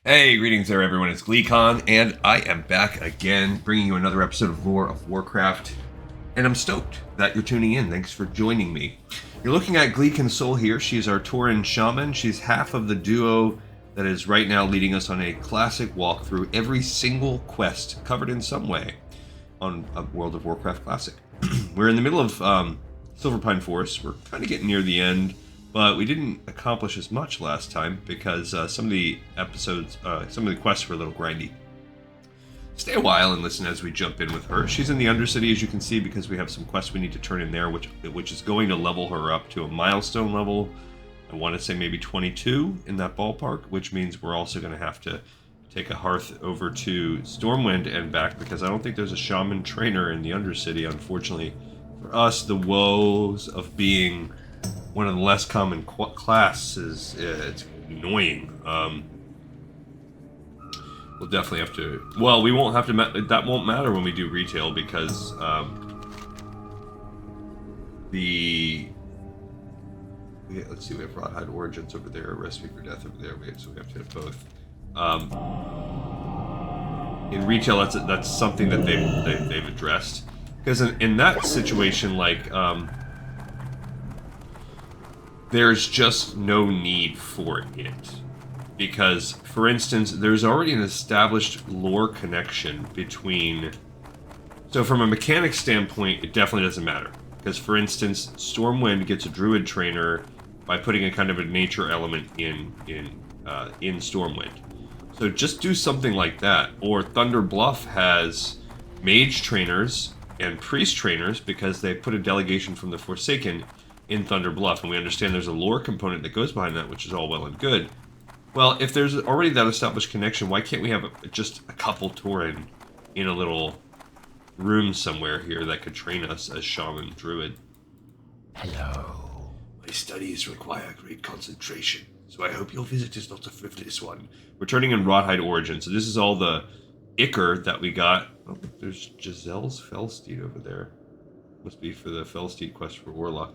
Hey, greetings there, everyone. It's GleeCon, and I am back again, bringing you another episode of Lore of Warcraft. And I'm stoked that you're tuning in. Thanks for joining me. You're looking at Glee Console here. She's our Tauren Shaman. She's half of the duo that is right now leading us on a classic walkthrough every single quest covered in some way on a World of Warcraft Classic. We're in the middle of Silverpine Forest. We're kind of getting near the end. But we didn't accomplish as much last time because some of the episodes, some of the quests were a little grindy. Stay a while and listen as we jump in with her. She's in the Undercity, as you can see, because we have some quests we need to turn in there, which is going to level her up to a milestone level. I want to say maybe 22 in that ballpark, which means we're also going to have to take a hearth over to Stormwind and back, because I don't think there's a shaman trainer in the Undercity, unfortunately. For us, the woes of being one of the less common classes, it's annoying. We'll definitely have to. Well, we won't have to. That won't matter when we do retail because let's see. We have Rawhide Origins over there, Recipe for Death over there. So we have to hit both. In retail, that's something that they've addressed, because in that situation, like. There's just no need for it. Because, for instance, there's already an established lore connection between... So from a mechanic standpoint, it definitely doesn't matter. Because, for instance, Stormwind gets a druid trainer by putting a kind of a nature element in Stormwind. So just do something like that. Or Thunder Bluff has mage trainers and priest trainers because they put a delegation from the Forsaken in Thunder Bluff, and we understand there's a lore component that goes behind that, which is all well and good. Well, if there's already that established connection, why can't we have just a couple Tauren in a little room somewhere here that could train us as Shaman Druid? Hello. My studies require great concentration, so I hope your visit is not a frivolous one. We're turning in Rawhide Origin, so this is all the Ichor that we got. Oh, there's Giselle's Felsteed over there. Must be for the Felsteed quest for Warlock.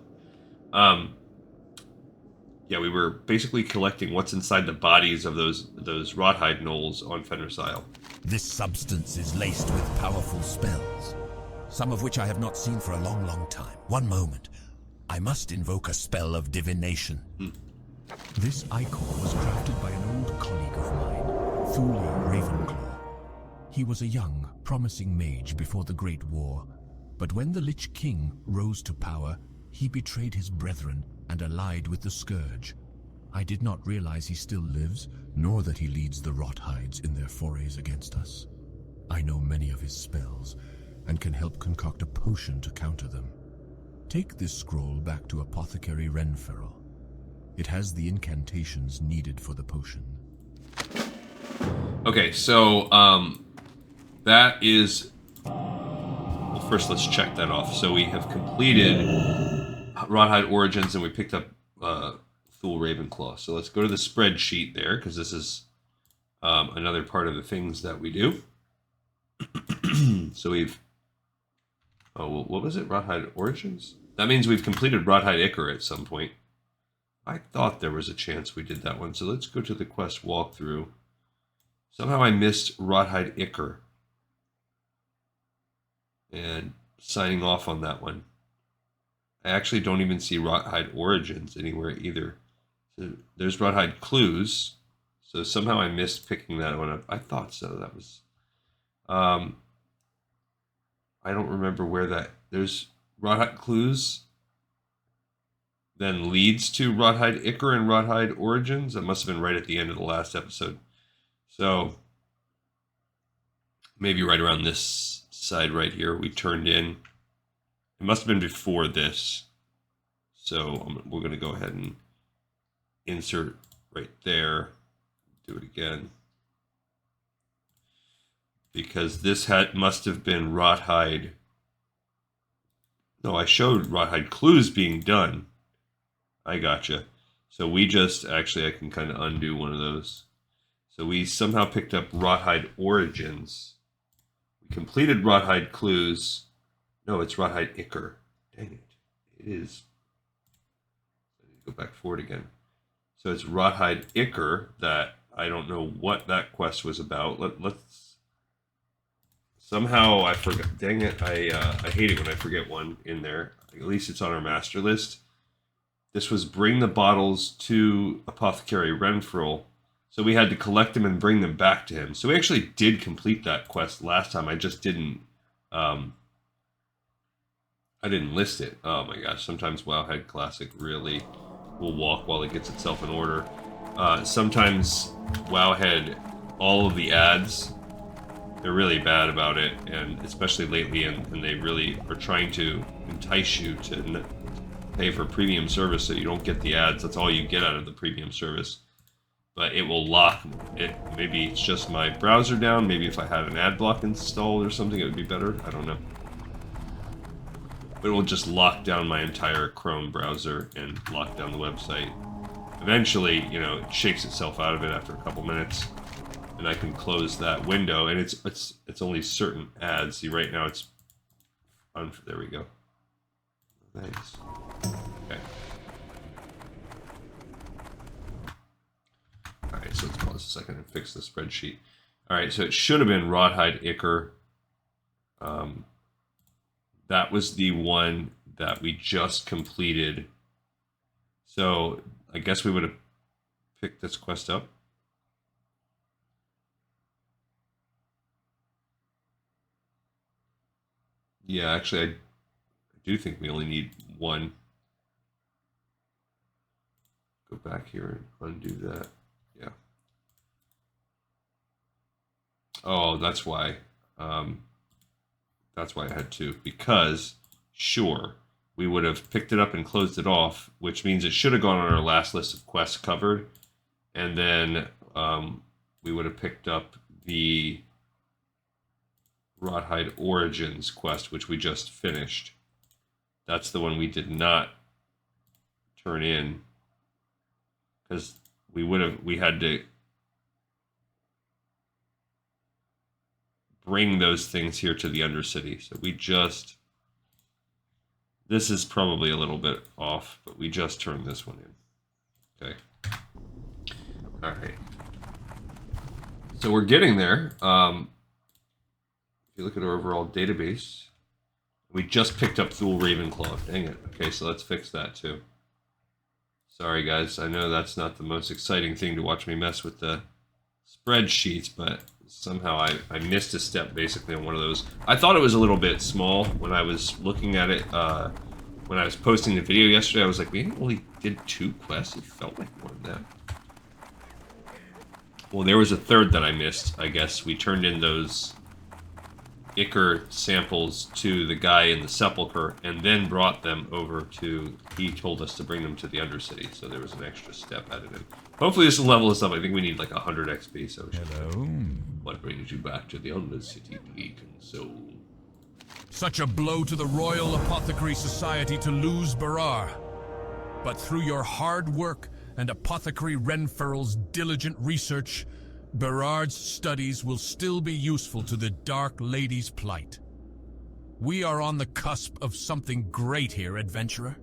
Yeah, we were basically collecting what's inside the bodies of those Rawhide gnolls on Fenris Isle. This substance is laced with powerful spells, some of which I have not seen for a long, long time. One moment. I must invoke a spell of divination. This icon was crafted by an old colleague of mine, Thule Ravenclaw. He was a young, promising mage before the Great War, but when the Lich King rose to power, he betrayed his brethren and allied with the Scourge. I did not realize he still lives, nor that he leads the Rothides in their forays against us. I know many of his spells, and can help concoct a potion to counter them. Take this scroll back to Apothecary Peril. It has the incantations needed for the potion. Okay, so, that is... Well, first let's check that off. So we have completed Rawhide Origins, and we picked up Thule Ravenclaw. So let's go to the spreadsheet there, because this is another part of the things that we do. So we've... Oh, well, what was it? Rawhide Origins? That means we've completed Rawhide Ichor at some point. I thought there was a chance we did that one. So let's go to the quest walkthrough. Somehow I missed Rawhide Ichor. And signing off on that one. I actually don't even see Rawhide Origins anywhere either. So there's Rawhide Clues. So somehow I missed picking that one up. I thought so. That was... I don't remember where that... There's Rawhide Clues. Then leads to Rawhide Ichor and Rawhide Origins. That must have been right at the end of the last episode. So maybe right around this side right here we turned in. It must have been before this. So we're going to go ahead and insert right there. Do it again. Because this must have been Rawhide. No, I showed Rawhide Clues being done. I gotcha. So we just, actually I can kind of undo one of those. So we somehow picked up Rawhide Origins. We completed Rawhide Clues. No, it's Rawhide Ichor. Dang it. It is. I need to go back forward again. So it's Rawhide Ichor that I don't know what that quest was about. Let's somehow I forgot. Dang it! I hate it when I forget one in there. At least it's on our master list. This was bring the bottles to Apothecary Renfrew. So we had to collect them and bring them back to him. So we actually did complete that quest last time. I just didn't. I didn't list it. Oh my gosh! Sometimes Wowhead Classic really will walk while it gets itself in order. Sometimes Wowhead, all of the ads, they're really bad about it, and especially lately, and they really are trying to entice you to pay for premium service so you don't get the ads. That's all you get out of the premium service. But it will lock it. Maybe it's just my browser down. Maybe if I had an ad block installed or something, it would be better. I don't know. But it will just lock down my entire Chrome browser and lock down the website. Eventually, you know, it shakes itself out of it after a couple minutes, and I can close that window. And it's only certain ads. See, right now it's on. There we go. Thanks. Okay. Alright, so let's pause a second and fix the spreadsheet. Alright, so it should have been Rawhide Ichor. That was the one that we just completed. So I guess we would have picked this quest up. Yeah, actually, I do think we only need one. Go back here and undo that. Yeah. Oh, that's why. That's why I had two. Because, sure, we would have picked it up and closed it off, which means it should have gone on our last list of quests covered. And then we would have picked up the Rawhide Origins quest, which we just finished. That's the one we did not turn in. Because we had to bring those things here to the Undercity. So this is probably a little bit off, but we just turned this one in. Okay. All right. So we're getting there. If you look at our overall database, we just picked up Thule Ravenclaw. Dang it. Okay, so let's fix that too. Sorry, guys. I know that's not the most exciting thing to watch me mess with the spreadsheets, but somehow I missed a step basically on one of those. I thought it was a little bit small when I was looking at it. When I was posting the video yesterday, I was like, we only did 2 quests. It felt like more than that. Well, there was a third that I missed. I guess we turned in those Ichor samples to the guy in the Sepulchre and then brought them over to, he told us to bring them to the Undercity, so there was an extra step added in. Hopefully this will level us up. I think we need like 100 XP, so hello. What brings you back to the Undercity, Bleak and Soul? Such a blow to the Royal Apothecary Society to lose Berar. But through your hard work and Apothecary Renfurl's diligent research, Berard's studies will still be useful to the Dark Lady's plight. We are on the cusp of something great here, adventurer.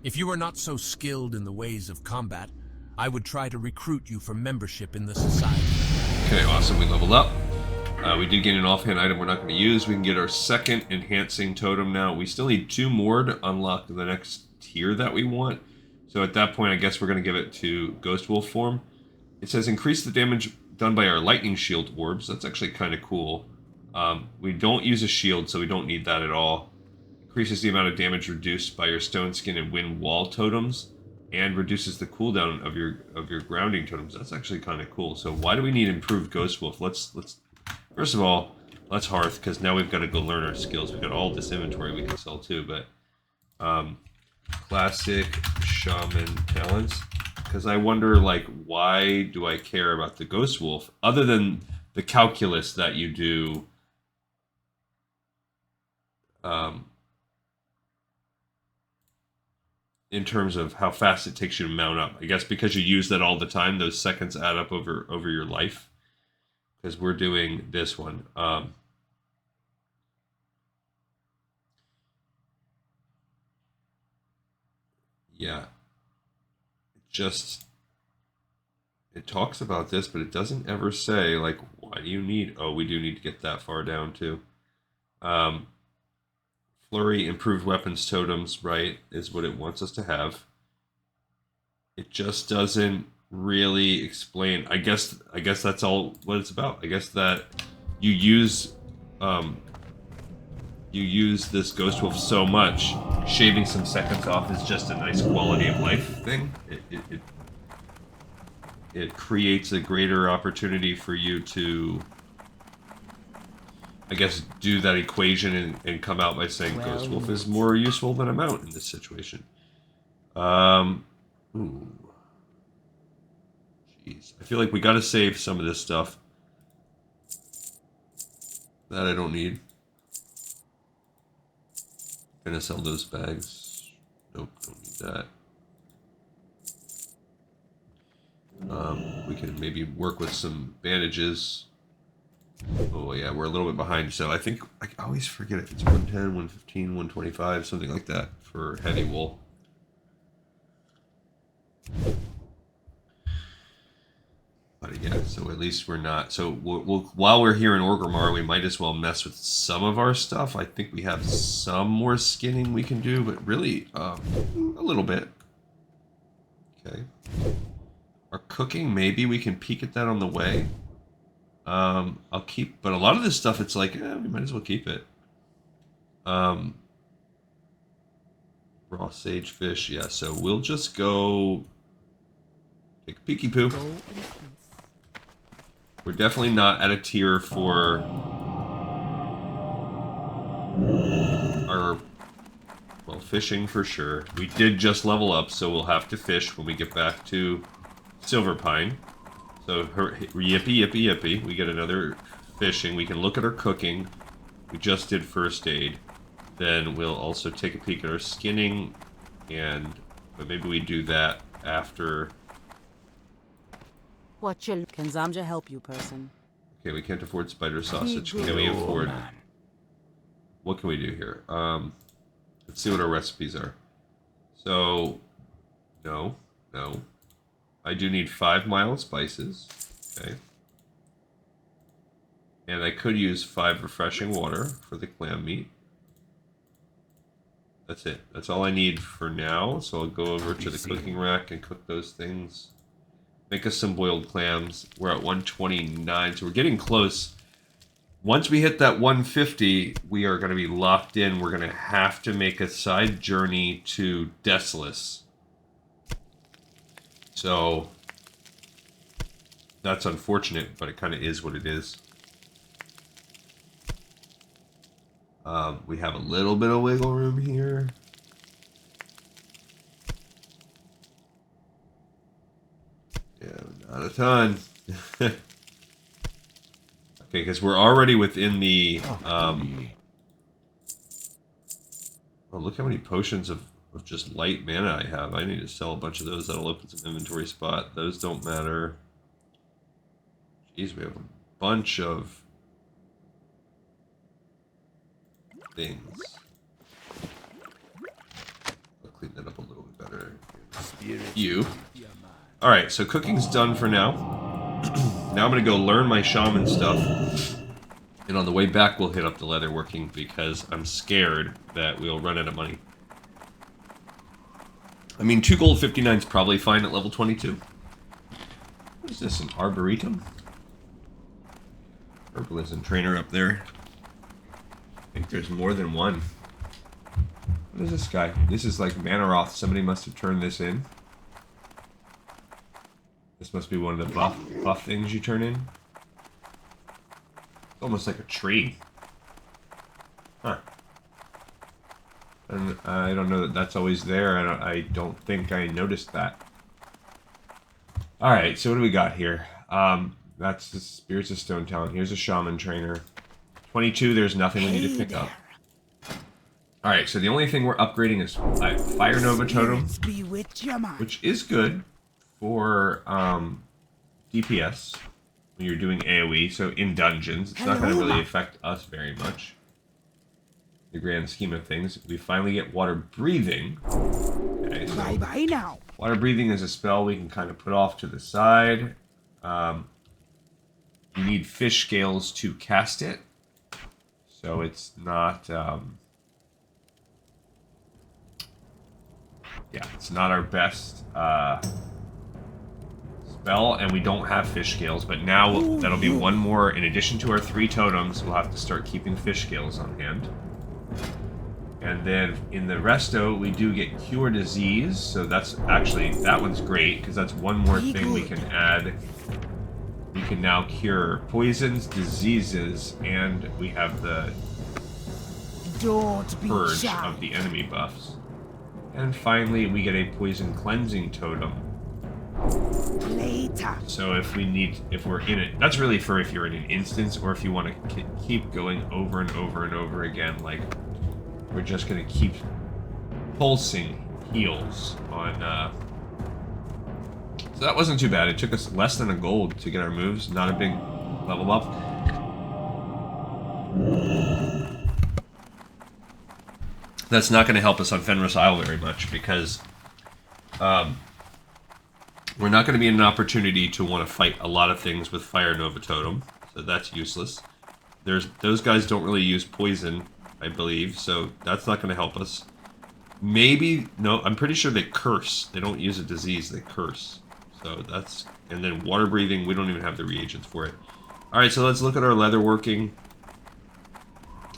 If you are not so skilled in the ways of combat, I would try to recruit you for membership in the society. Okay, awesome. We leveled up. We did get an offhand item we're not going to use. We can get our second enhancing totem now. We still need 2 more to unlock the next tier that we want. So at that point, I guess we're going to give it to Ghost Wolf form. It says increase the damage done by our lightning shield orbs. That's actually kind of cool. We don't use a shield, so we don't need that at all. Increases the amount of damage reduced by your stone skin and wind wall totems, and reduces the cooldown of your grounding totems. That's actually kind of cool. So why do we need improved Ghost Wolf? Let's first of all, let's hearth, because now we've got to go learn our skills. We've got all this inventory we can sell too, but classic shaman talents. Because I wonder, like, why do I care about the Ghost Wolf other than the calculus that you do? In terms of how fast it takes you to mount up. I guess because you use that all the time, those seconds add up over your life. Because we're doing this one. Yeah. It it talks about this, but it doesn't ever say, like, why do you need... Oh, we do need to get that far down, too. Flurry, improved weapons totems, right, is what it wants us to have. It just doesn't really explain. I guess that's all what it's about. I guess that you use this Ghost Wolf so much, shaving some seconds off is just a nice quality of life thing. It creates a greater opportunity for you to, I guess, do that equation and come out by saying Ghost Wolf is more useful than a mount in this situation. Ooh. Jeez. I feel like we gotta save some of this stuff that I don't need. Gonna sell those bags. Nope, don't need that. We can maybe work with some bandages. Oh yeah, we're a little bit behind, so I think I always forget if it's 110, 115, 125, something like that for heavy wool. But yeah, so at least we're not. So while we're here in Orgrimmar, we might as well mess with some of our stuff. I think we have some more skinning we can do, but really a little bit. Okay. Our cooking, maybe we can peek at that on the way. I'll keep, but a lot of this stuff, it's like, we might as well keep it. Raw sagefish, yeah. So we'll just go take a peeky poo. We're definitely not at a tier for our, well, fishing for sure. We did just level up, so we'll have to fish when we get back to Silverpine. So, yippee, yippee, yippee. We get another fishing. We can look at our cooking. We just did first aid. Then we'll also take a peek at our skinning, but maybe we do that after. What you can Zamja help you, person? Okay, we can't afford spider sausage. Can we afford? What can we do here? Let's see what our recipes are. So, no. I do need 5 mild spices. Okay. And I could use 5 refreshing water for the clam meat. That's it. That's all I need for now. So I'll go over to the cooking rack and cook those things. Make us some boiled clams. We're at 129, so we're getting close. Once we hit that 150, we are going to be locked in. We're going to have to make a side journey to Desolus. So that's unfortunate, but it kind of is what it is. We have a little bit of wiggle room here. Yeah, not a ton. Okay, because we're already within the... oh, look how many potions of just light mana I have. I need to sell a bunch of those. That'll open some inventory spot. Those don't matter. Jeez, we have a bunch of things. I'll clean that up a little bit better. You. Alright, so cooking's done for now. Now I'm going to go learn my shaman stuff. And on the way back, we'll hit up the leatherworking because I'm scared that we'll run out of money. I mean, 2 gold 59 is probably fine at level 22. What is this, an arboretum? Herbalism trainer up there. I think there's more than one. What is this guy? This is like Manaroth. Somebody must have turned this in. This must be one of the buff things you turn in. It's almost like a tree. Huh. And I don't know that that's always there. I don't think I noticed that. Alright, so what do we got here? That's the Spirits of Stone talent. Here's a shaman trainer. 22, there's nothing we need to pick up. Alright, so the only thing we're upgrading is Fire Nova Totem, which is good for DPS when you're doing AoE, so in dungeons. It's not going to really affect us very much. The grand scheme of things. We finally get Water Breathing. Okay, so Bye now. Water Breathing is a spell we can kind of put off to the side. You need fish scales to cast it. So it's not... yeah, it's not our best spell, and we don't have fish scales, but now that'll be one more. In addition to our 3 totems, we'll have to start keeping fish scales on hand. And then in the resto, we do get Cure Disease, so that's actually, that one's great, because that's one more thing we can add. We can now cure poisons, diseases, and we have the purge of the enemy buffs. And finally, we get a poison cleansing totem. Later. So if we're in it, that's really for if you're in an instance, or if you want to keep going over and over and over again, like we're just going to keep pulsing heals on, so that wasn't too bad. It took us less than a gold to get our moves, not a big level up. That's not going to help us on Fenris Isle very much, because we're not going to be in an opportunity to want to fight a lot of things with Fire Nova Totem, so that's useless. Those guys don't really use poison, I believe, so that's not going to help us. Maybe, no, I'm pretty sure they curse. They don't use a disease, they curse. So that's, and then water breathing, we don't even have the reagents for it. Alright, so let's look at our leather working,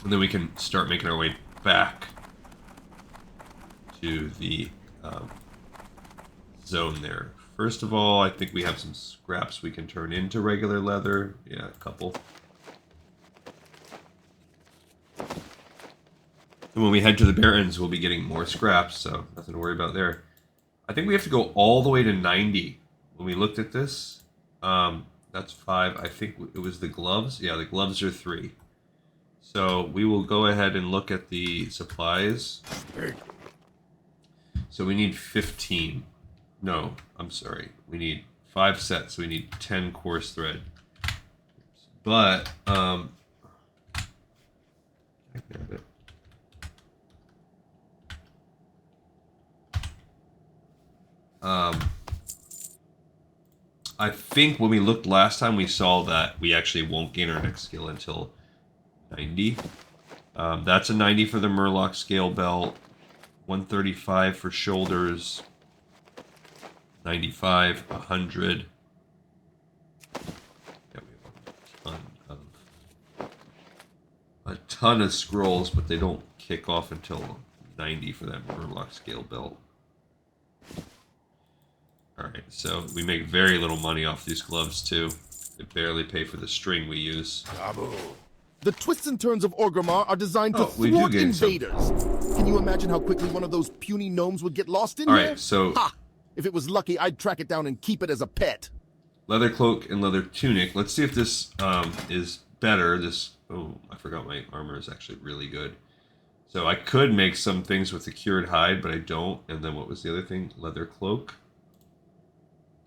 and then we can start making our way back to the zone there. First of all, I think we have some scraps we can turn into regular leather. Yeah, a couple. And when we head to the Barrens, we'll be getting more scraps, so nothing to worry about there. I think we have to go all the way to 90. When we looked at this, that's 5. I think it was the gloves. Yeah, the gloves are 3. So we will go ahead and look at the supplies. So we need 15. No, I'm sorry. We need 5 sets. So we need 10 coarse thread. But, I got it. I think when we looked last time, we saw that we actually won't gain our next skill until 90. That's a 90 for the Murloc scale belt, 135 for shoulders, 95, 100. Yeah, we have a ton of scrolls, but they don't kick off until 90 for that Murloc scale belt. Alright, so we make very little money off these gloves too. They barely pay for the string we use. The twists and turns of Orgrimmar are designed to thwart invaders. Can you imagine how quickly one of those puny gnomes would get lost in here? Alright, so... Ha! If it was lucky, I'd track it down and keep it as a pet. Leather cloak and leather tunic. Let's see if this is better. This... Oh, I forgot my armor is actually really good. So I could make some things with the cured hide, but I don't. And then what was the other thing? Leather cloak.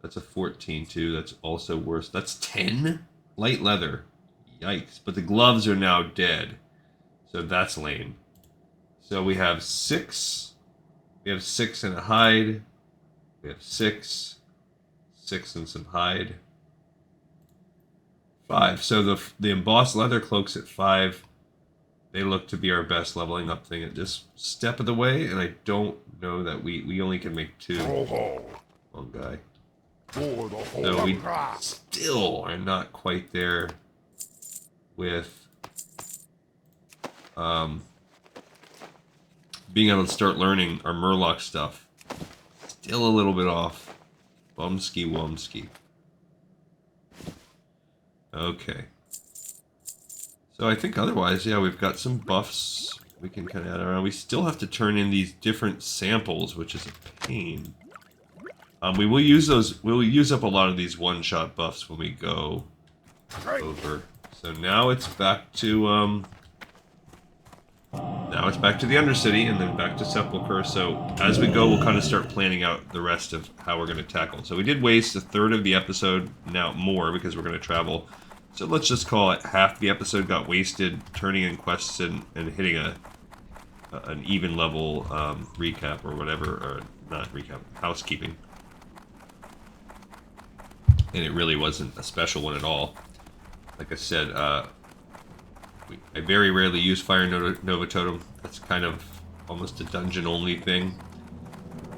That's a 14 too. That's also worse. That's 10? Light leather. Yikes. But the gloves are now dead. So that's lame. So we have 6. We have 6 and a hide. We have 6. 6 and some hide. 5. So the embossed leather cloaks at 5. They look to be our best leveling up thing at this step of the way. And I don't know that we only can make 2. One guy. So we still are not quite there with being able to start learning our Murloc stuff. Still a little bit off. Bumsky wumsky. Okay. So I think otherwise, yeah, we've got some buffs we can kind of add around. We still have to turn in these different samples, which is a pain. We will use those. We'll use up a lot of these one-shot buffs when we go over. So now it's back to the Undercity and then back to Sepulchre. So as we go, we'll kind of start planning out the rest of how we're going to tackle. So we did waste a third of the episode, now more because we're going to travel. So let's just call it half the episode got wasted turning in quests and hitting an even level recap or whatever, or not recap, housekeeping. And it really wasn't a special one at all. Like I said, I very rarely use Fire Nova Totem. That's kind of almost a dungeon-only thing.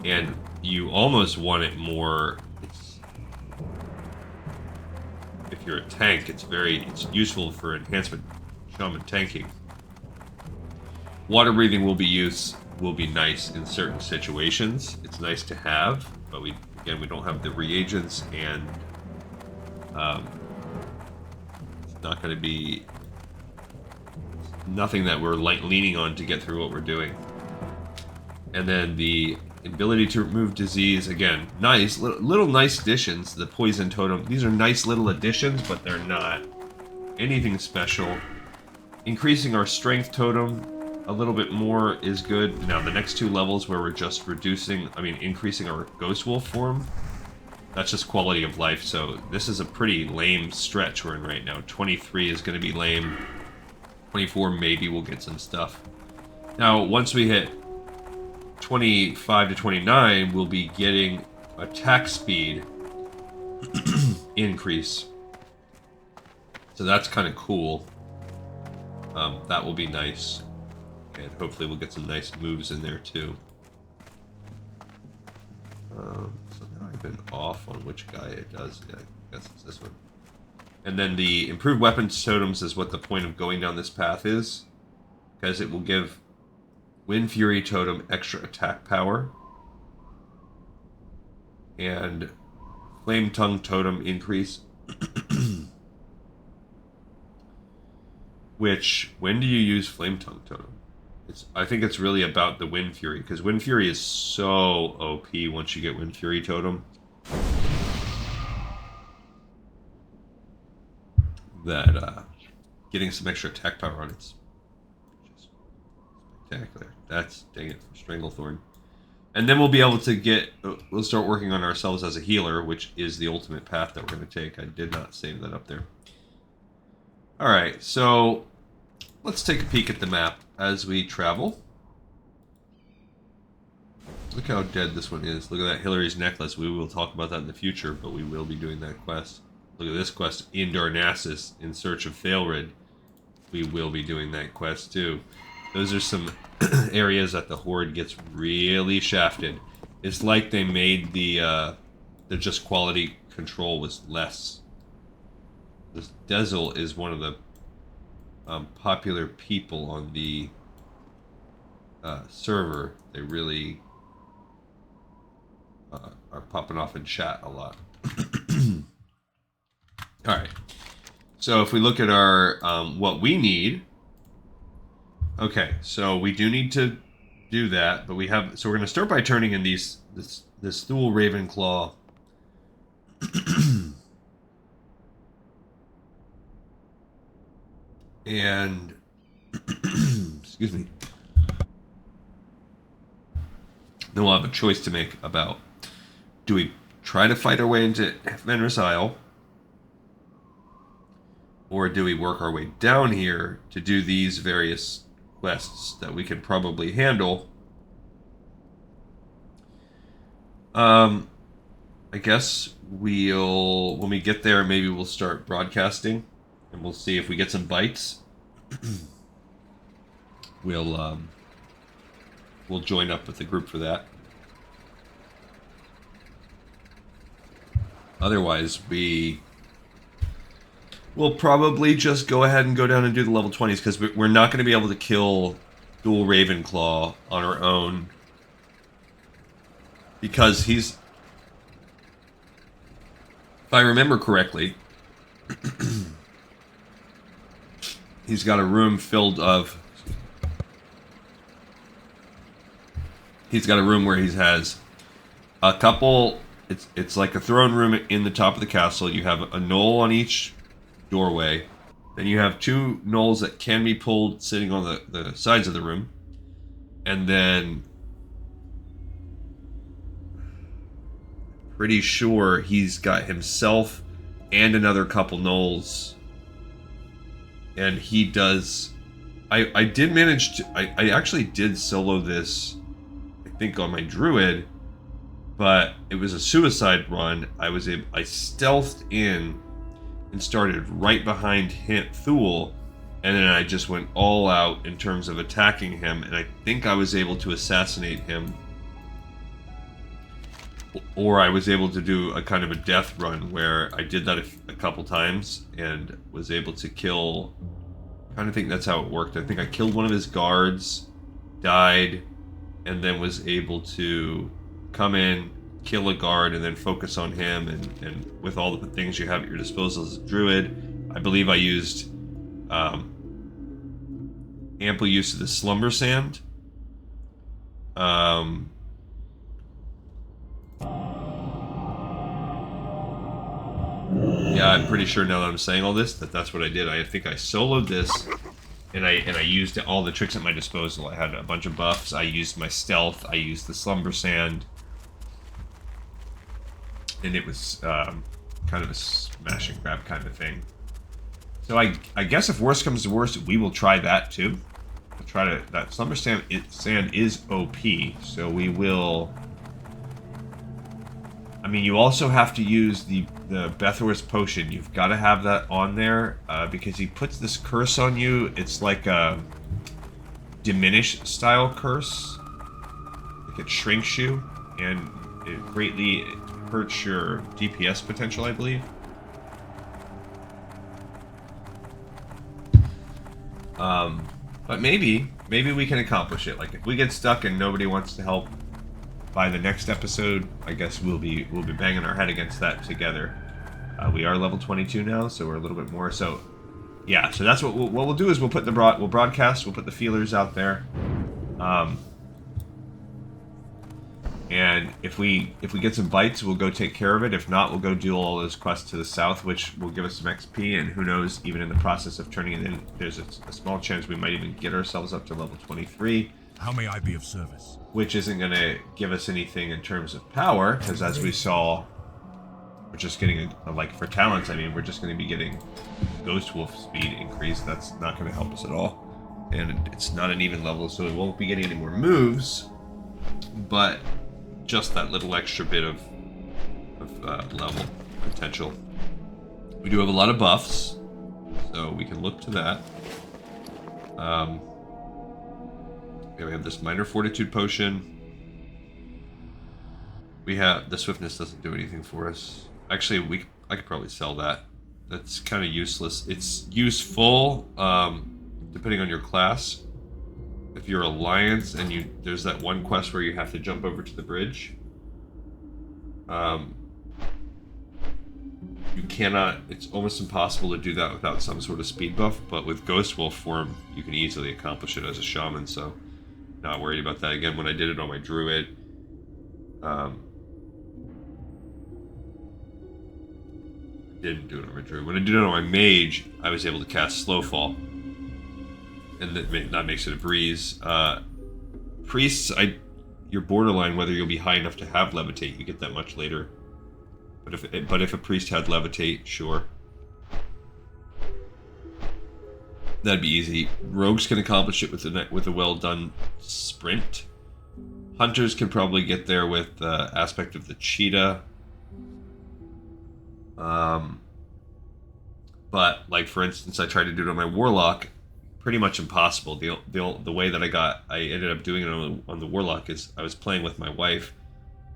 And you almost want it more... if you're a tank, it's useful for enhancement shaman tanking. Water breathing will be nice in certain situations. It's nice to have, but we don't have the reagents, and it's not going to be nothing that we're leaning on to get through what we're doing. And then the ability to remove disease, again, nice little nice additions. The poison totem, these are nice little additions, but they're not anything special. Increasing our strength totem a little bit more is good. Now the next two levels where we're just increasing our ghost wolf form, that's just quality of life. So this is a pretty lame stretch we're in right now. 23 is going to be lame. 24 maybe we'll get some stuff. Now once we hit 25 to 29, we'll be getting attack speed increase. So that's kind of cool. That will be nice. And hopefully we'll get some nice moves in there too. So now I've been off on which guy it does. Yeah, I guess it's this one. And then the improved weapons totems is what the point of going down this path is. Because it will give Wind Fury totem extra attack power. And Flame Tongue totem increase. Which, when do you use Flame Tongue totem? I think it's really about the Wind Fury, because Wind Fury is so OP once you get Wind Fury totem. That getting some extra attack power on it's just spectacular. That's, dang it, Stranglethorn. And then we'll be able to we'll start working on ourselves as a healer, which is the ultimate path that we're going to take. I did not save that up there. Alright, so let's take a peek at the map as we travel. Look how dead this one is. Look at that Hillary's necklace. We will talk about that in the future, but we will be doing that quest. Look at this quest, in Darnassus, in search of Thalrid. We will be doing that quest too. Those are some areas that the Horde gets really shafted. It's like they made the just quality control was less. This Dezel is one of the popular people on the server. They really are popping off in chat a lot. Alright, so if we look at our what we need, okay, so we do need to do that, but we have, so we're going to start by turning in this Thule Ravenclaw. And excuse me. Then we'll have a choice to make about, do we try to fight our way into Fenris Isle, or do we work our way down here to do these various quests that we can probably handle? I guess when we get there, maybe we'll start broadcasting, and we'll see if we get some bites. We'll join up with the group for that. Otherwise, we'll probably just go ahead and go down and do the level 20s, because we're not going to be able to kill Thule Ravenclaw on our own, because if I remember correctly, he's got a room where he has a couple, it's like a throne room in the top of the castle. You have a knoll on each doorway. Then you have two knolls that can be pulled sitting on the sides of the room. And then pretty sure he's got himself and another couple knolls. And he does, I did manage to, I actually did solo this, I think on my druid, but it was a suicide run. I stealthed in and started right behind Thule, and then I just went all out in terms of attacking him, and I think I was able to assassinate him, or I was able to do a kind of a death run where I did that a couple times and was able to kill. I kind of think that's how it worked. I think I killed one of his guards, died, and then was able to come in, kill a guard, and then focus on him. And with all the things you have at your disposal as a druid, I believe I used ample use of the slumber sand. Yeah, I'm pretty sure now that I'm saying all this that's what I did. I think I soloed this, and I used all the tricks at my disposal. I had a bunch of buffs. I used my stealth. I used the slumber sand, and it was kind of a smash and grab kind of thing. So I guess if worst comes to worst, we will try that too. We'll try to. That slumber sand is OP, so we will. I mean, you also have to use the Bethor's potion. You've got to have that on there because he puts this curse on you. It's like a diminish style curse. Like it shrinks you, and it greatly hurts your DPS potential, I believe. But maybe we can accomplish it. Like if we get stuck and nobody wants to help, by the next episode, I guess we'll be banging our head against that together. We are level 22 now, so we're a little bit more. So, yeah. So that's what we'll do is we'll broadcast. We'll put the feelers out there. And if we get some bites, we'll go take care of it. If not, we'll go do all those quests to the south, which will give us some XP. And who knows, even in the process of turning it in, there's a small chance we might even get ourselves up to level 23. How may I be of service? Which isn't going to give us anything in terms of power, because as we saw, we're just getting, like for talents, I mean, we're just going to be getting Ghost Wolf speed increase. That's not going to help us at all. And it's not an even level, so we won't be getting any more moves, but just that little extra bit of level potential. We do have a lot of buffs, so we can look to that. Okay, we have this minor fortitude potion. We have the swiftness doesn't do anything for us. Actually, I could probably sell that. That's kind of useless. It's useful depending on your class. If you're Alliance and there's that one quest where you have to jump over to the bridge. You cannot. It's almost impossible to do that without some sort of speed buff. But with Ghost Wolf form, you can easily accomplish it as a shaman. So. Not worried about that. Again, when I did it on my druid, didn't do it on my druid. When I did it on my mage, I was able to cast slow fall, and that makes it a breeze. Priests, you're borderline whether you'll be high enough to have levitate. You get that much later. But if a priest had levitate, sure. That'd be easy. Rogues can accomplish it with a well-done sprint. Hunters can probably get there with the aspect of the cheetah. But, like, for instance, I tried to do it on my warlock. Pretty much impossible. The way that I ended up doing it on the warlock is I was playing with my wife.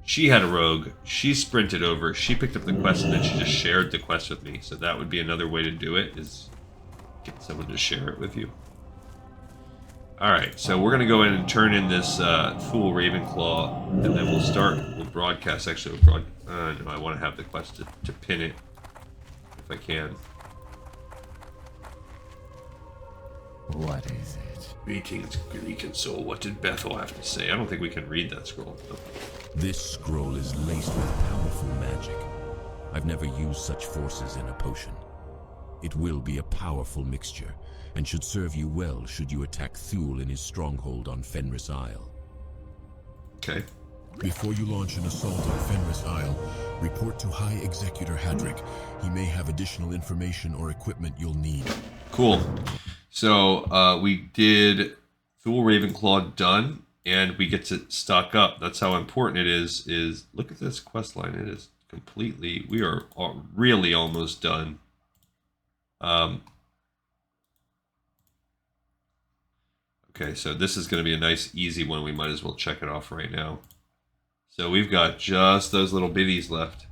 She had a rogue. She sprinted over. She picked up the quest, and then she just shared the quest with me. So that would be another way to do it, is get someone to share it with you. Alright, so we're going to go in and turn in this Thule Ravenclaw, and then we'll broadcast. Actually, no, I want to have the quest to pin it, if I can. What is it? Greetings, Greek and soul. What did Bethel have to say? I don't think we can read that scroll. This scroll is laced with powerful magic. I've never used such forces in a potion. It will be a powerful mixture, and should serve you well should you attack Thule in his stronghold on Fenris Isle. Okay. Before you launch an assault on Fenris Isle, report to High Executor Hadric. He may have additional information or equipment you'll need. Cool. So, we did Thule Ravenclaw done. and we get to stock up. That's how important it is look at this quest line. It is completely, we are really almost done. Okay, so this is going to be a nice easy one. We might as well check it off right now. So we've got just those little biddies left.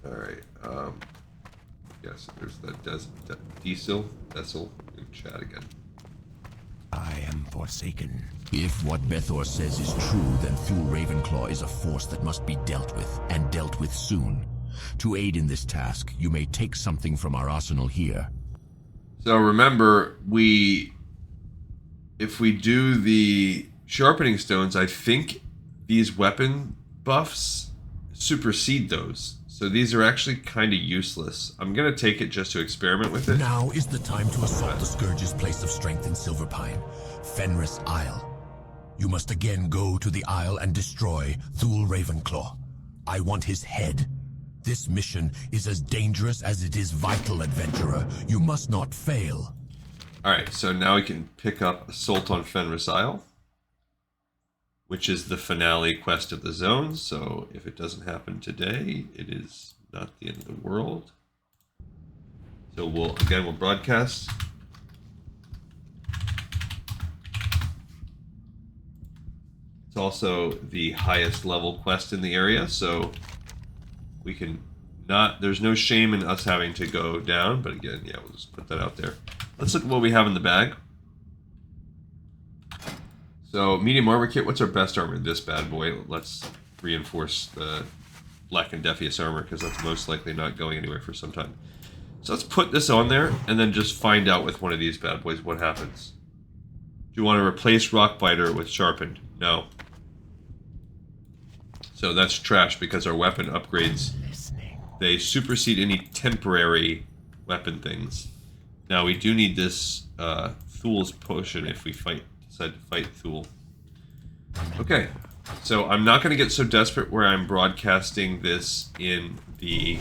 Alright, yes, there's that Decil. Chat again. I am forsaken. If what Bethor says is true, then Thule Ravenclaw is a force that must be dealt with, and dealt with soon. To aid in this task, you may take something from our arsenal here. So remember, if we do the sharpening stones, I think these weapon buffs supersede those. So these are actually kind of useless. I'm going to take it just to experiment with it. Now is the time to assault the Scourge's place of strength in Silverpine, Fenris Isle. You must again go to the Isle and destroy Thule Ravenclaw. I want his head. This mission is as dangerous as it is vital, adventurer. You must not fail. Alright, so now we can pick up Assault on Fenris Isle, which is the finale quest of the zone. So if it doesn't happen today, it is not the end of the world. So we'll broadcast. It's also the highest level quest in the area, so we can there's no shame in us having to go down, but again, yeah, we'll just put that out there. Let's look at what we have in the bag. So, medium armor kit, what's our best armor? This bad boy. Let's reinforce the Black and Defius armor, because that's most likely not going anywhere for some time. So let's put this on there, and then just find out with one of these bad boys what happens. Do you want to replace Rockbiter with Sharpened? No. So that's trash, because our weapon upgrades, they supersede any temporary weapon things. Now, we do need this Thule's potion if we decide to fight Thule. Okay, so I'm not going to get so desperate where I'm broadcasting this in the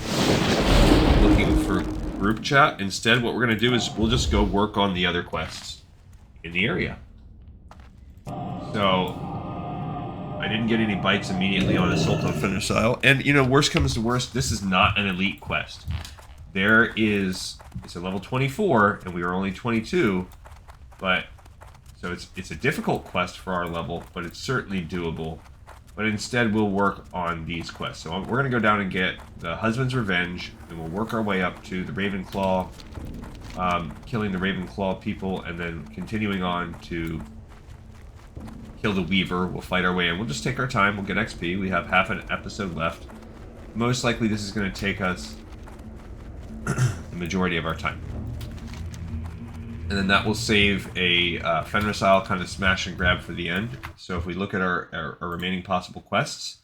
looking for group chat. Instead, what we're going to do is we'll just go work on the other quests in the area. So I didn't get any bites immediately on Assault on Fenris Isle. And, you know, worst comes to worst, this is not an elite quest. It's a level 24, and we are only 22, but, so it's a difficult quest for our level, but it's certainly doable. But instead, we'll work on these quests. So we're going to go down and get the Husband's Revenge, and we'll work our way up to the Ravenclaw, killing the Ravenclaw people, and then continuing on to kill the Weaver. We'll fight our way in. We'll just take our time. We'll get XP. We have half an episode left. Most likely, this is going to take us the majority of our time. And then that will save a Fenris Isle kind of smash and grab for the end. So if we look at our remaining possible quests,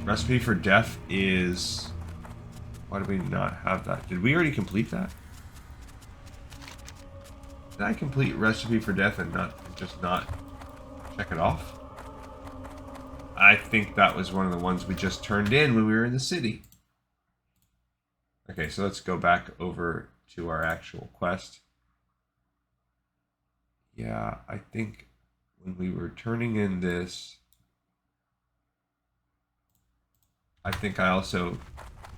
Recipe for Death is... Why do we not have that? Did we already complete that? Did I complete Recipe for Death and just not check it off? I think that was one of the ones we just turned in when we were in the city. Okay, so let's go back over to our actual quest. Yeah, I think when we were turning in this, I think I also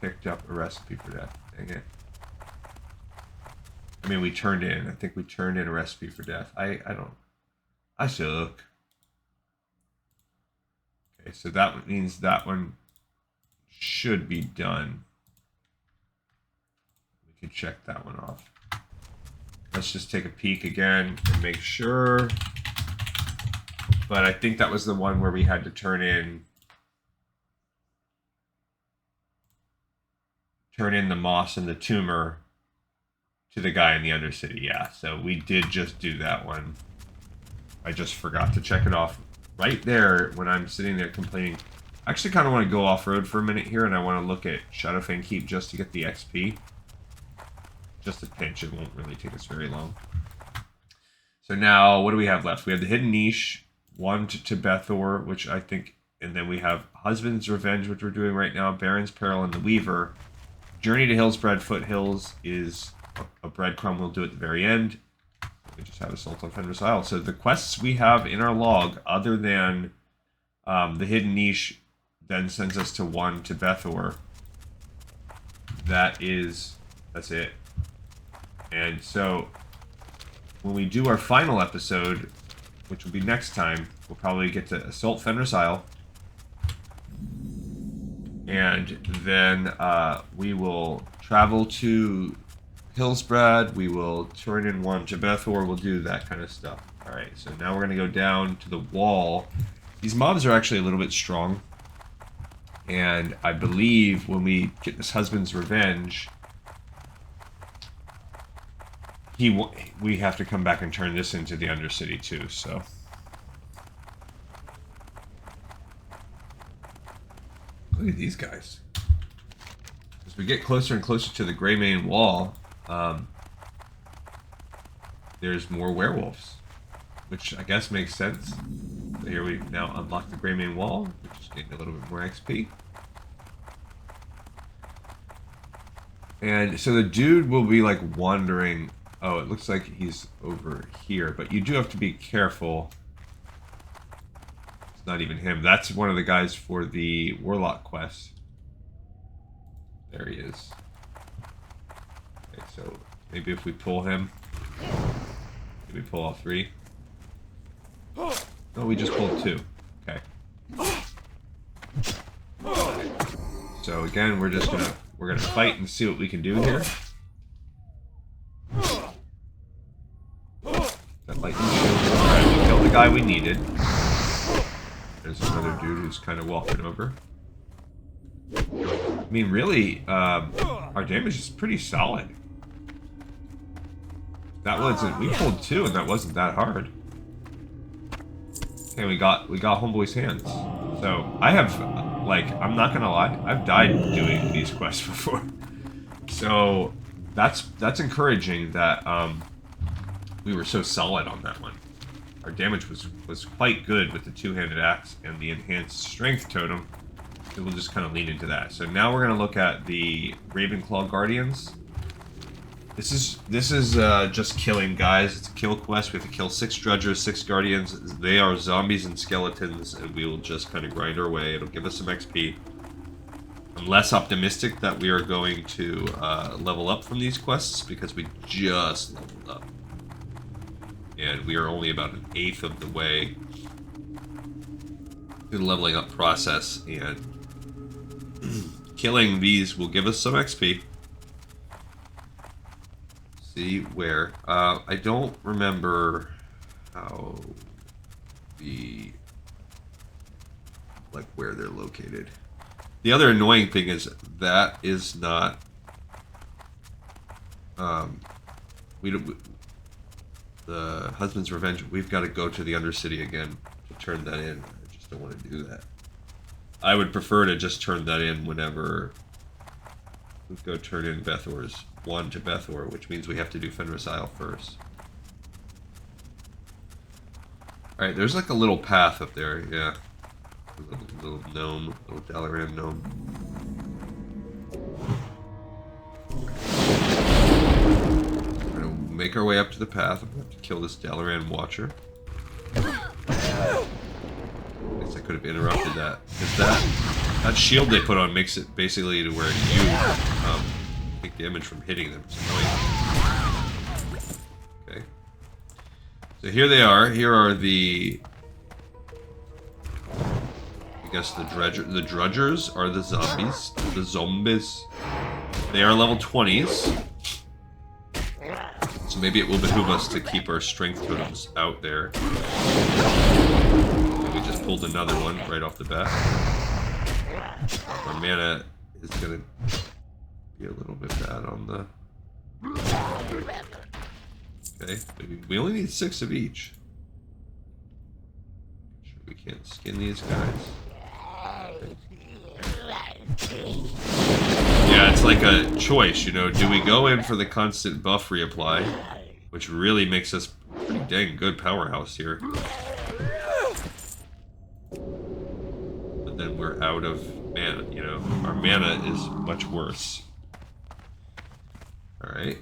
picked up a Recipe for Death. Dang it. I mean, I think we turned in a Recipe for Death. I suck. Okay, so that means that one should be done. We can check that one off. Let's just take a peek again and make sure. But I think that was the one where we had to turn in the moss and the tumor to the guy in the Undercity. Yeah, so we did just do that one. I just forgot to check it off right there when I'm sitting there complaining. I actually kind of want to go off-road for a minute here, and I want to look at Shadowfang Keep just to get the XP. Just a pinch, it won't really take us very long. So now, what do we have left? We have the Hidden Niche, one to Bethor, which I think And then we have Husband's Revenge, which we're doing right now, Beren's Peril, and the Weaver. Journey to Hillspread Foothills is a breadcrumb we'll do at the very end. We just have Assault on Fenris Isle. So the quests we have in our log, other than the Hidden Niche, then sends us to one to Bethor. That's it. And so when we do our final episode, which will be next time, we'll probably get to Assault Fenris Isle. And then we will travel to Hillsbrad. We will turn in one to Bethor. We'll do that kind of stuff. Alright, so now we're going to go down to the wall. These mobs are actually a little bit strong. And I believe when we get this Husband's Revenge, we have to come back and turn this into the Undercity too, so... Look at these guys. As we get closer and closer to the Greymane Wall, there's more werewolves, which I guess makes sense. So here we now unlock the Greymane Wall, which is getting a little bit more XP. And so the dude will be like wandering. Oh, it looks like he's over here, but you do have to be careful. Not even him. That's one of the guys for the Warlock quest. There he is. Okay, so maybe if we pull him, maybe pull all three. No, we just pulled two. Okay. So again, we're gonna fight and see what we can do here. That lightning shield. Alright, we killed the guy we needed. There's another dude who's kind of walking over. I mean, really, our damage is pretty solid. That wasn't... We pulled two, and that wasn't that hard. Okay, we got Homeboy's hands. So, I have, like, I'm not gonna lie, I've died doing these quests before. So, that's encouraging that, we were so solid on that one. Our damage was quite good with the two-handed axe and the enhanced strength totem. So we'll just kind of lean into that. So now we're going to look at the Ravenclaw Guardians. This is just killing guys. It's a kill quest. We have to kill 6 Drudgers, 6 Guardians. They are zombies and skeletons, and we will just kind of grind our way. It'll give us some XP. I'm less optimistic that we are going to level up from these quests because we just leveled up. And we are only about an 1/8 of the way through the leveling up process, and killing these will give us some XP. See where? I don't remember how where they're located. The other annoying thing is that is not the Husband's Revenge, we've got to go to the Undercity again to turn that in. I just don't want to do that. I would prefer to just turn that in whenever we go turn in Bethor's one to Bethor, which means we have to do Fenris Isle first. Alright, there's like a little path up there, yeah. A little gnome, little Dalaran gnome. Make our way up to the path. I'm gonna have to kill this Dalaran Watcher. I guess I could have interrupted that. Because that shield they put on makes it basically to where you take damage from hitting them. It's annoying. Okay. So here they are. Here are the... I guess the Drudgers are the zombies. The zombies. They are level 20s. So maybe it will behoove us to keep our strength totems out there. And we just pulled another one right off the bat. Our mana is going to be a little bit bad on the... Okay, we only need 6 of each. Sure we can't skin these guys. Okay. Yeah, it's like a choice, you know. Do we go in for the constant buff reapply, which really makes us a pretty dang good powerhouse here? and we're out of mana, you know? Our mana is much worse. Alright.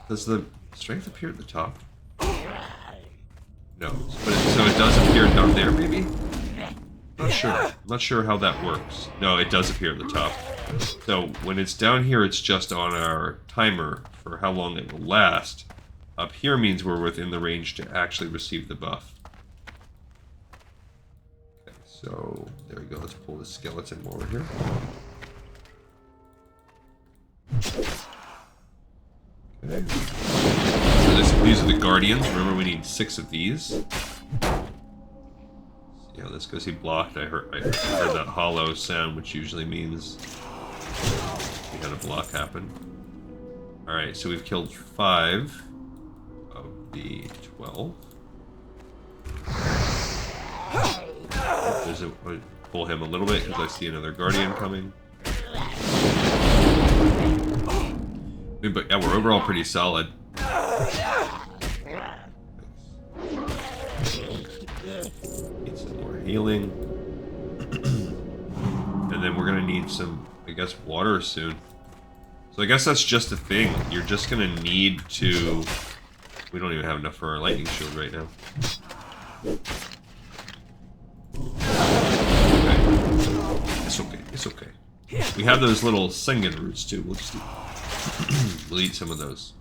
Does the strength appear at the top? No. But so it does appear down there, maybe? Not sure. I'm not sure how that works. No, it does appear at the top. So when it's down here, it's just on our timer for how long it will last. Up here means we're within the range to actually receive the buff. Okay, so there we go. Let's pull the skeleton while we're here. Okay. So these are the guardians. Remember, we need 6 of these. See how this goes. He blocked. I heard that hollow sound, which usually means we had a block happen. All right, so we've killed 5 of the 12. There's I'll pull him a little bit because I see another guardian coming. But yeah, we're overall pretty solid. Need some more healing. And then we're gonna need some, I guess, water soon. So I guess that's just a thing. You're just gonna need to... We don't even have enough for our lightning shield right now. Okay. It's okay, it's okay. We have those little Sengen roots too. We'll just we'll eat some of those.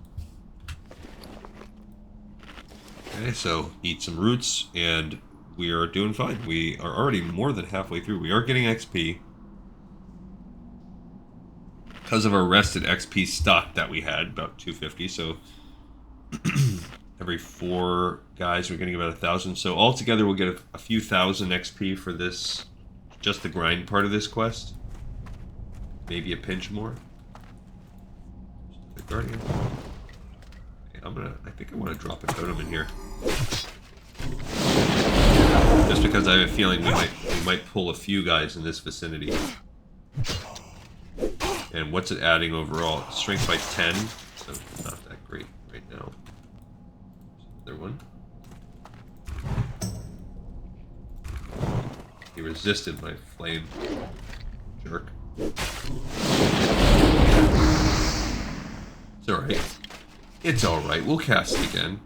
Okay, so eat some roots, and we are doing fine. We are already more than halfway through. We are getting XP. Because of our rested XP stock that we had, about 250, so every 4 guys we're getting about 1,000. So altogether we'll get a few thousand XP for this, just the grind part of this quest. Maybe a pinch more. The guardian. Okay, I think I want to drop a totem in here. Just because I have a feeling we might pull a few guys in this vicinity. And what's it adding overall? Strength by 10, so not that great right now. Another one. He resisted my flame. Jerk. It's alright. It's alright. We'll cast again.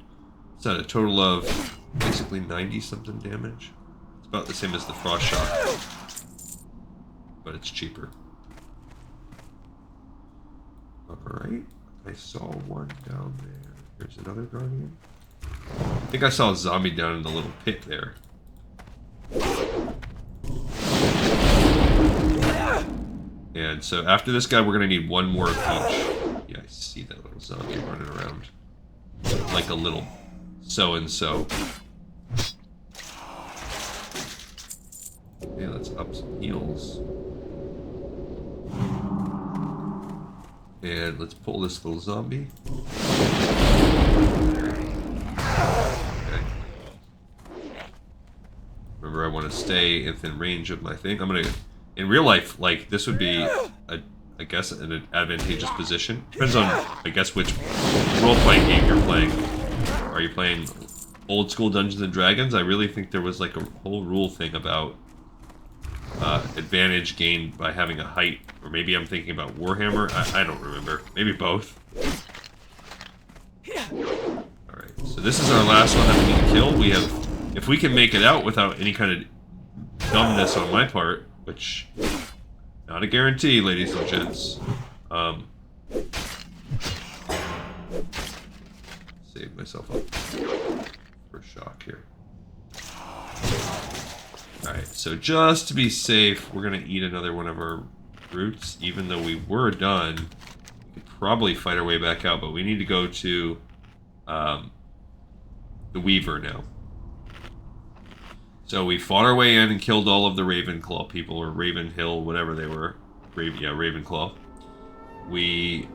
It's at a total of basically 90-something damage. It's about the same as the frost shock, but it's cheaper. Alright. I saw one down there. There's another guardian. I think I saw a zombie down in the little pit there. And so after this guy, we're going to need one more of each. Yeah, I see that little zombie running around. Like a little so-and-so. Yeah, let's up some heals. And let's pull this little zombie. Okay. Remember, I want to stay within range of my thing. I'm going to... In real life, like, this would be, I guess, an advantageous position. Depends on, I guess, which role-playing game you're playing. Are you playing old-school Dungeons & Dragons? I really think there was, like, a whole rule thing about advantage gained by having a height. Or maybe I'm thinking about Warhammer. I don't remember. Maybe both. Alright, so this is our last one that we need to kill. We have... If we can make it out without any kind of dumbness on my part... Which, not a guarantee, ladies and gents. Save myself up for shock here. Alright, so just to be safe, we're going to eat another one of our roots. Even though we were done, we could probably fight our way back out, but we need to go to the Weaver now. So we fought our way in and killed all of the Ravenclaw people, or Raven Hill, whatever they were. Yeah, Ravenclaw. We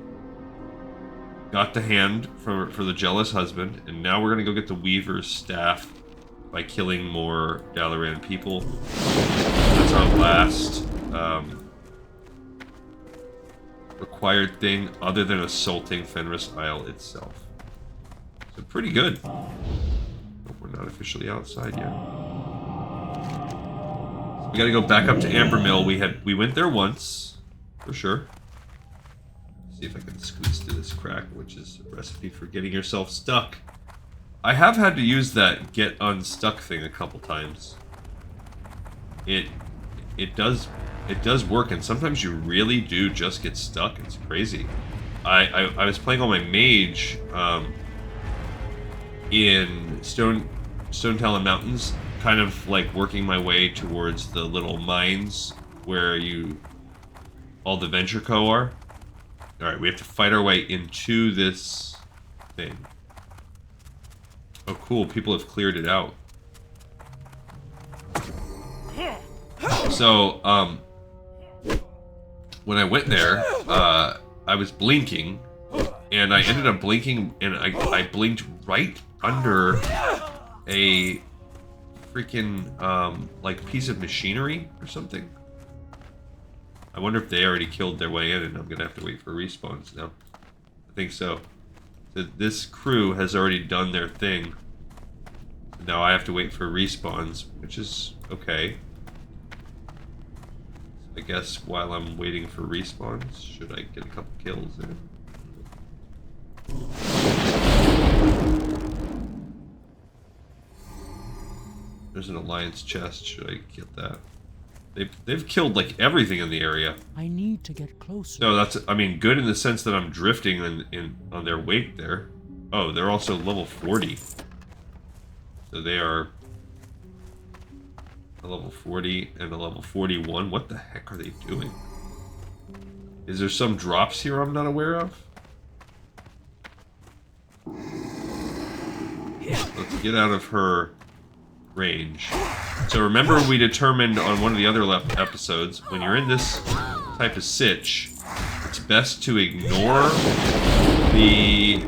got the hand for the jealous husband, and now we're going to go get the Weaver's staff by killing more Dalaran people. That's our last required thing, other than assaulting Fenris Isle itself. So pretty good. But we're not officially outside yet. We gotta go back up to Amber Mill. We went there once, for sure. See if I can squeeze through this crack, which is a recipe for getting yourself stuck. I have had to use that get unstuck thing a couple times. It does work, and sometimes you really do just get stuck. It's crazy. I was playing on my mage in Stone Talon Mountains, kind of like working my way towards the little mines where all the Venture Co are. Alright, we have to fight our way into this thing. Oh cool, people have cleared it out. So, when I went there, I was blinking, and I ended up blinking, and I blinked right under a freaking, like, piece of machinery or something. I wonder if they already killed their way in, and I'm gonna have to wait for respawns now. I think so. This crew has already done their thing. Now I have to wait for respawns, which is okay. I guess while I'm waiting for respawns, should I get a couple kills in? There's an alliance chest. Should I get that? They've killed like everything in the area. I need to get closer. So that's, I mean, good in the sense that I'm drifting on their wake there. Oh, they're also level 40. So they are a level 40 and a level 41. What the heck are they doing? Is there some drops here I'm not aware of? Let's get out of her range. So remember, we determined on one of the other episodes, when you're in this type of sitch, it's best to ignore the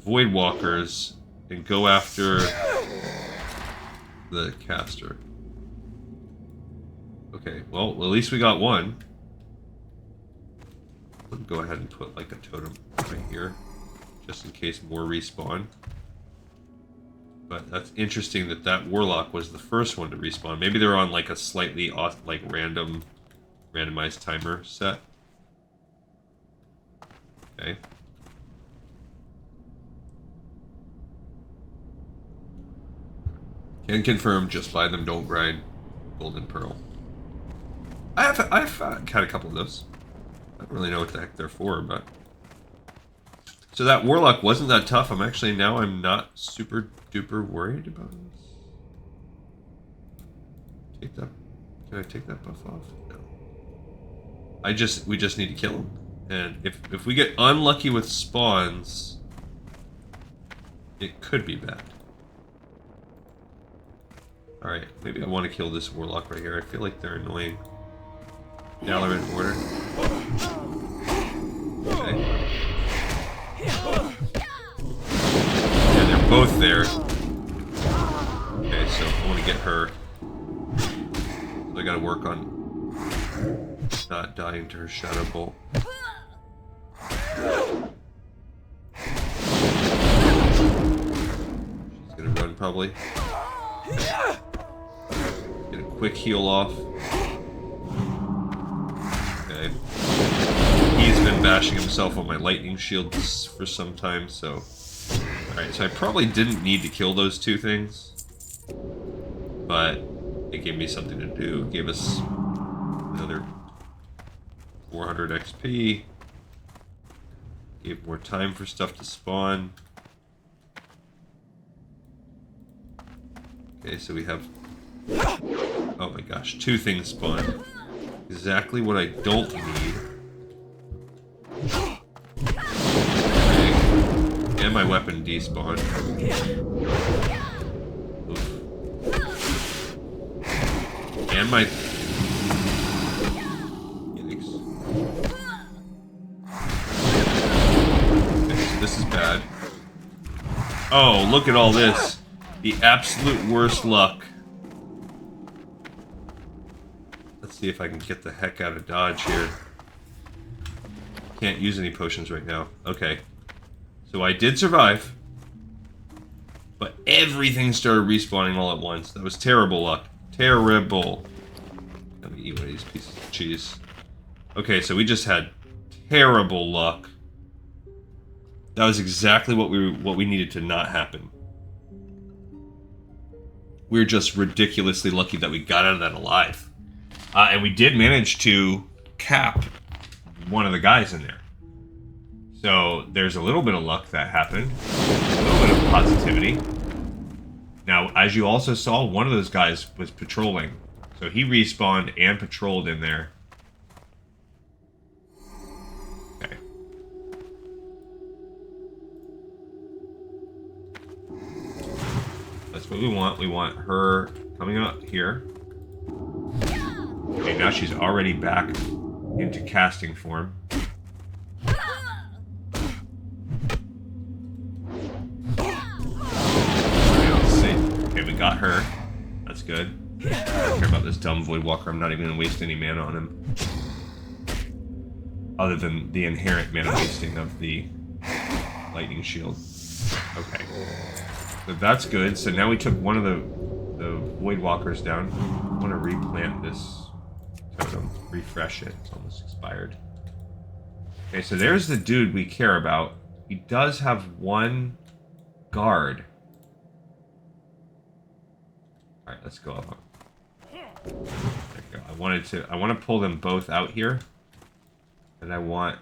Void Walkers and go after the caster. Okay, well, at least we got one. Let's go ahead and put like a totem right here, just in case more respawn. But that's interesting that that warlock was the first one to respawn. Maybe they're on like a slightly off, like randomized timer set. Okay. Can confirm, just buy them, don't grind. Golden Pearl. I've had a couple of those. I don't really know what the heck they're for, but... So that warlock wasn't that tough. I'm not super duper worried about this. Take that. Can I take that buff off? No. We just need to kill him. And if we get unlucky with spawns, it could be bad. Alright, maybe I want to kill this warlock right here. I feel like they're annoying. Dalaran order. Okay. Yeah, they're both there. Okay, so I want to get her. So I gotta work on not dying to her Shadow Bolt. She's gonna run probably. Get a quick heal off. Okay. He's been bashing himself on my lightning shield for some time, so... Alright, so I probably didn't need to kill those two things. But it gave me something to do. It gave us another 400 XP. Gave more time for stuff to spawn. Okay, so we have... Oh my gosh, two things spawned. Exactly what I don't need. Okay. And my weapon despawned. Oof. And my... Yikes. Okay, so this is bad. Oh, look at all this. The absolute worst luck. Let's see if I can get the heck out of dodge here. Can't use any potions right now. Okay. So I did survive. But everything started respawning all at once. That was terrible luck. Terrible. Let me eat one of these pieces of cheese. Okay, so we just had terrible luck. That was exactly what we needed to not happen. We were just ridiculously lucky that we got out of that alive. And we did manage to cap one of the guys in there. So there's a little bit of luck that happened. A little bit of positivity. Now, as you also saw, one of those guys was patrolling. So he respawned and patrolled in there. Okay. That's what we want. We want her coming up here. Okay, now she's already back into casting form. Got her. That's good. I don't care about this dumb Voidwalker. I'm not even going to waste any mana on him. Other than the inherent mana wasting of the lightning shield. Okay. So that's good. So now we took one of the Voidwalkers down. I want to replant this totem. Refresh it. It's almost expired. Okay, so there's the dude we care about. He does have one guard. Alright, let's go up. There we go. I want to pull them both out here. And I want...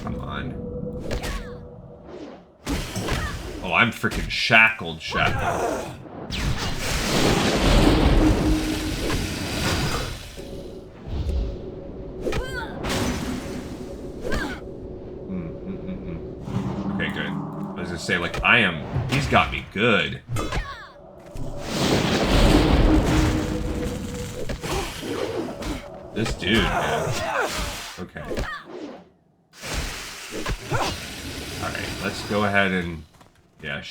Come on. Oh, I'm freaking shackled. Say like he's got me good. This dude, man. Okay. Alright, let's go ahead and yeah,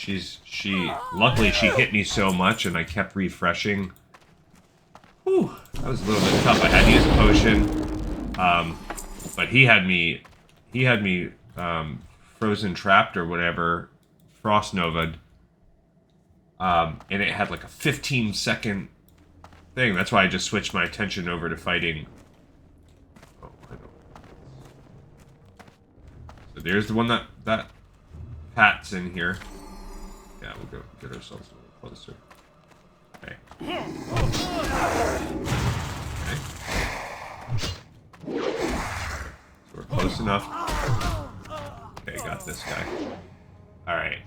luckily she hit me so much and I kept refreshing. Whew, that was a little bit tough. I had to use a potion. But he had me frozen trapped or whatever. Frost Nova'd. And it had like a 15-second thing. That's why I just switched my attention over to fighting. Oh, I don't. So there's the one that Pat's in here. Yeah, we'll go get ourselves a little closer. Okay. So we're close enough. Okay, got this guy. Alright.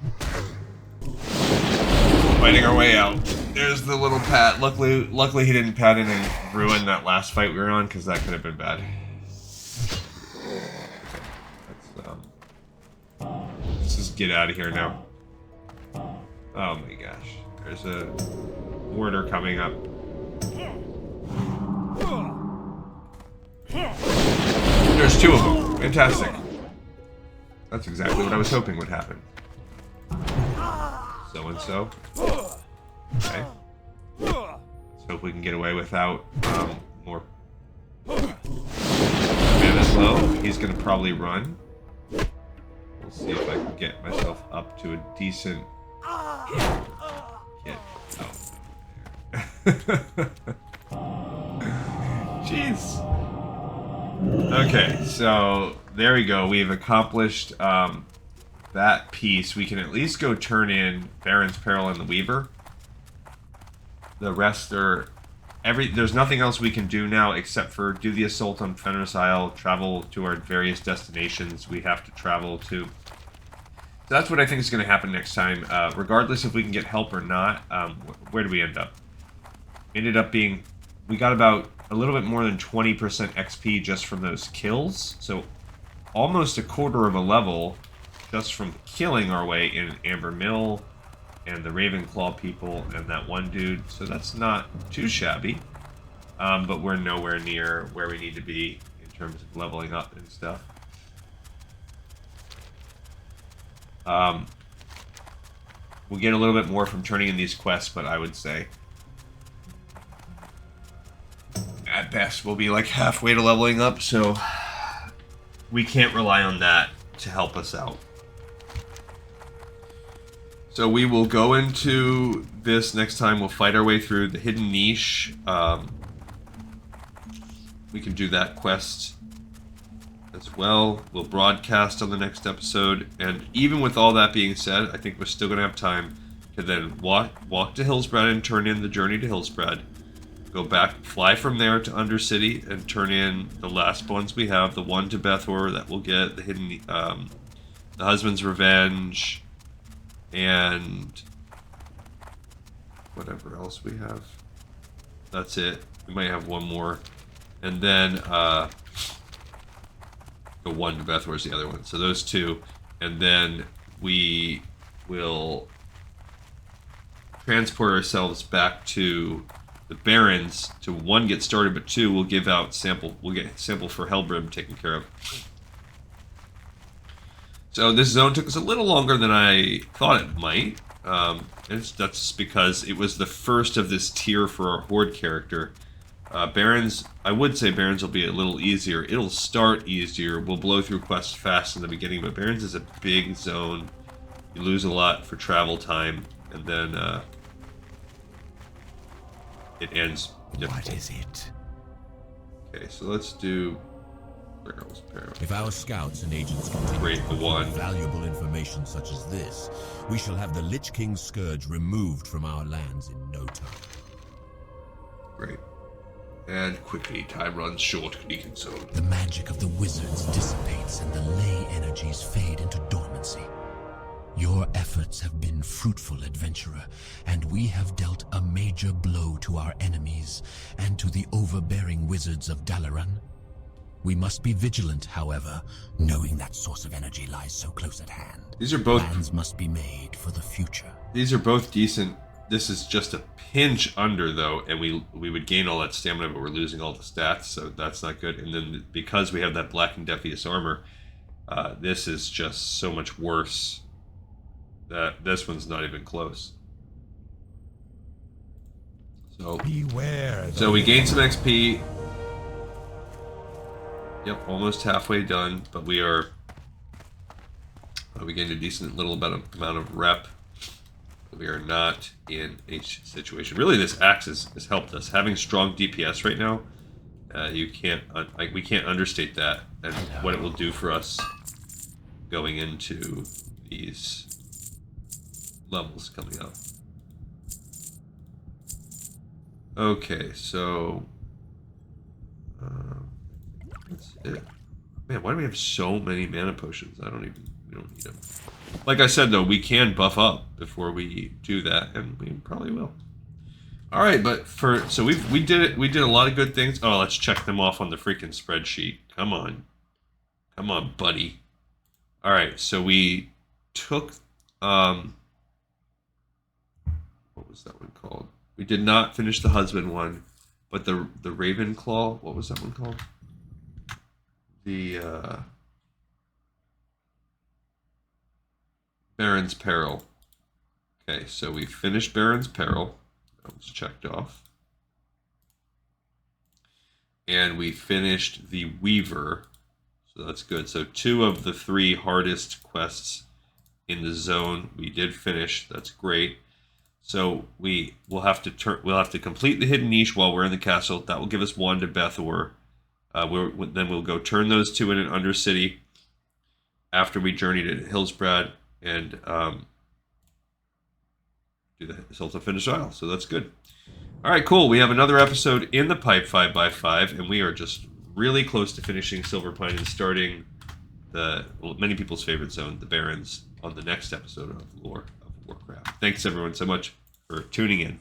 Fighting our way out. There's the little Pat. Luckily he didn't pat in and ruin that last fight we were on, because that could have been bad. Let's just get out of here now. Oh my gosh. There's a warder coming up. There's two of them. Fantastic. That's exactly what I was hoping would happen. So-and-so. Okay. Let's hope we can get away without more mana low. He's gonna probably run. We'll see if I can get myself up to a decent hit. Oh. Jeez. Okay, so there we go. We've accomplished that piece. We can at least go turn in Beren's Peril and the Weaver. The rest are... There's nothing else we can do now except for do the assault on Fenris Isle, travel to our various destinations we have to travel to. So that's what I think is going to happen next time. Regardless if we can get help or not, where do we end up? Ended up being... We got about a little bit more than 20% XP just from those kills. So almost a quarter of a level just from killing our way in Amber Mill and the Ravenclaw people and that one dude. So that's not too shabby. But we're nowhere near where we need to be in terms of leveling up and stuff. We'll get a little bit more from turning in these quests, but I would say at best we'll be like halfway to leveling up, so we can't rely on that to help us out. So we will go into this next time. We'll fight our way through the hidden niche. We can do that quest as well. We'll broadcast on the next episode. And even with all that being said, I think we're still going to have time to then walk to Hillsbrad and turn in the journey to Hillsbrad. Go back, fly from there to Undercity and turn in the last ones we have. The one to Bethor that we'll get, the hidden, the Husband's Revenge, and whatever else we have. That's it. We might have one more. And then the one to Bethor is the other one. So those two. And then we will transport ourselves back to the Barrens to, one, get started, but two, we'll give out sample. We'll get sample for Helbrim taken care of. So this zone took us a little longer than I thought it might. That's because it was the first of this tier for our Horde character. Barrens, I would say Barrens will be a little easier. It'll start easier. We'll blow through quests fast in the beginning, but Barrens is a big zone. You lose a lot for travel time, and then it ends difficult. What is it? Okay, so let's do Peril's Peril. If our scouts and agents continue Great, the one. valuable information such as this, we shall have the Lich King's scourge removed from our lands in no time. Great. And quickly, time runs short, Gleek and Soul. The magic of the wizards dissipates and the ley energies fade into dormancy. Your efforts have been fruitful, adventurer, and we have dealt a major blow to our enemies and to the overbearing wizards of Dalaran. We must be vigilant, however, knowing that source of energy lies so close at hand. These are both Plans must be made for the future. These are both decent. This is just a pinch under, though, and we would gain all that stamina, but we're losing all the stats, so that's not good. And then because we have that Black and Defius armor, this is just so much worse. That this one's not even close. So beware. So we gained some XP. Yep, almost halfway done, but we are. We gained a decent little amount of rep. We are not in a situation. Really, this axe has helped us. Having strong DPS right now, we can't understate that and what it will do for us going into these levels coming up. Okay, so that's it. Man, why do we have so many mana potions? We don't need them. Like I said, though, we can buff up before we do that, and we probably will. All right, but so we did it. We did a lot of good things. Oh, let's check them off on the freaking spreadsheet. Come on, buddy. All right, so we took what was that one called? We did not finish the husband one, but the Ravenclaw. What was that one called? The Beren's Peril. Okay, so we finished Beren's Peril. That was checked off. And we finished the Weaver. So that's good. So 2 of the 3 hardest quests in the zone we did finish. That's great. So we'll have to complete the hidden niche while we're in the castle. That will give us 1 to Bethor. Then we'll go turn those 2 in an Undercity after we journey to Hillsbrad and do the Sultan Finish Isle. So that's good. All right, cool. We have another episode in the pipe 5x5, and we are just really close to finishing Silverpine and starting many people's favorite zone, the Barrens, on the next episode of Lore of Warcraft. Thanks everyone so much for tuning in.